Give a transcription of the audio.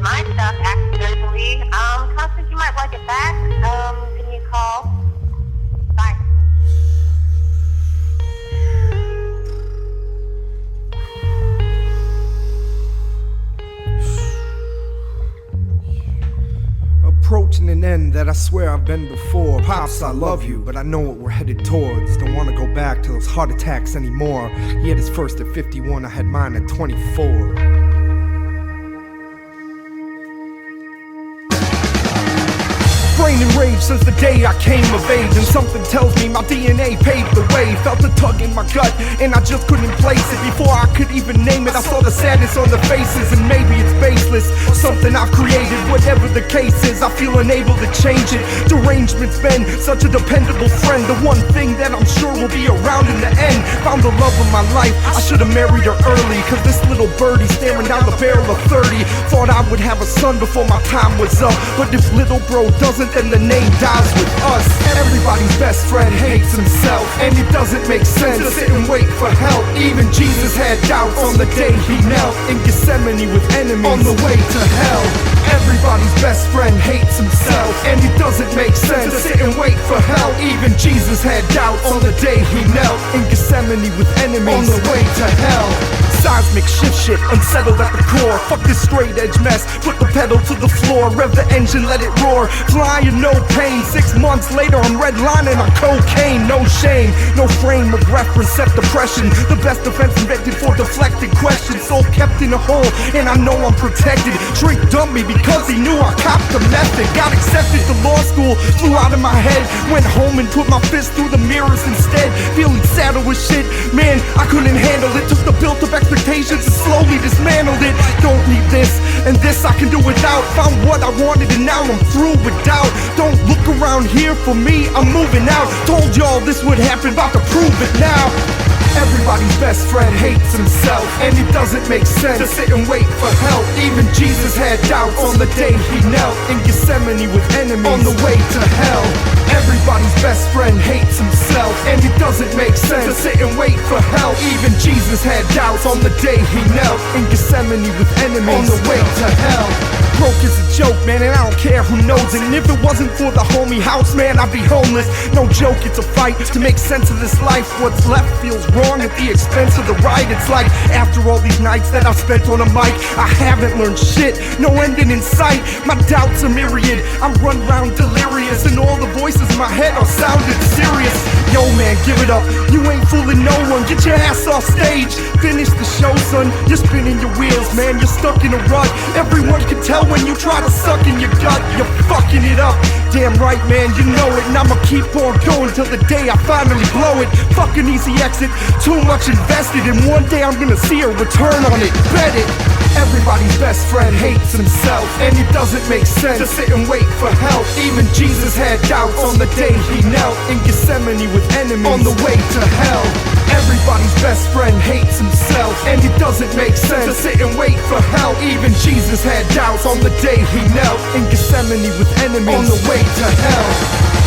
my stuff accidentally. Constance, you might like it back. Give me a call. Bye. Approaching an end that I swear I've been before. Pops, I love you, but I know what we're headed towards. Don't wanna go back to those heart attacks anymore. He had his first at 51, I had mine at 24. Brain and rage since the day I came of age, and something tells me my DNA paved the way. Felt a tug in my gut and I just couldn't place it. Before I could even name it, I saw the sadness on the faces. And maybe it's baseless, something I've created. Whatever the case is, I feel unable to change it. Derangement's been such a dependable friend, the one thing that I'm sure will be around in the end. Found the love of my life, I should've married her early, cause this little birdie staring down the barrel of 30 thought I would have a son before my time was up. But if little bro doesn't, then the name dies with us. Everybody's best friend hates himself, and it doesn't make sense to sit and wait for help. Even Jesus had doubts on the day he knelt in Gethsemane with enemies on the way to hell. Everybody's best friend hates himself, and it doesn't make sense to sit and wait for help. Even Jesus had doubts on the day he knelt in Gethsemane with enemies on the way to hell. Seismic shift shit, unsettled at the core. Fuck this straight edge mess, put the pedal to the floor. Rev the engine, let it roar, flying no pain. 6 months later I'm redlining on cocaine. No shame, no frame of reference, set depression. The best defense invented for deflected questions. Soul kept in a hole, and I know I'm protected. Shrink dumped me because he knew I copped the method. Got accepted to law school, flew out of my head. Went home and put my fist through the mirrors instead. Feeling saddled with shit, man, I couldn't handle it. Took the built up expectations and slowly dismantled it. Don't need this, and this I can do without. Found what I wanted and now I'm through with doubt. Don't look around here for me, I'm moving out. Told y'all this would happen, about to prove it now. Everybody's best friend hates himself, and it doesn't make sense to sit and wait for help. Even Jesus had doubts on the day he knelt in Gethsemane with enemies on the way to hell. Everybody's best friend hates himself, and it doesn't make sense to sit and wait for help. Even Jesus had doubts on the day he knelt in Gethsemane with enemies on the way to hell. Broke is a joke, man, and I don't care who knows it. And if it wasn't for the homie house, man, I'd be homeless. No joke, it's a fight to make sense of this life. What's left feels wrong at the expense of the right. It's like after all these nights that I've spent on a mic, I haven't learned shit, no ending in sight. My doubts are myriad, I'm run round delirious, and all the voices in my head are sounding serious. Yo man, give it up, you ain't fooling no one. Get your ass off stage, finish the show, son. You're spinning your wheels, man, you're stuck in a rut. Everyone can tell when you try to suck in your gut, you're fucking it up. Damn right, man, you know it. And I'ma keep on going till the day I finally blow it. Fucking easy exit, too much invested, and one day I'm gonna see a return on it, bet it. Everybody's best friend hates himself, and it doesn't make sense to sit and wait for help. Even Jesus had doubts on the day he knelt in Gethsemane with enemies on the way to hell. Everybody's best friend hates himself, and it doesn't make sense to sit and wait for help. Even Jesus had doubts on the day he knelt in Gethsemane with enemies on the way to hell.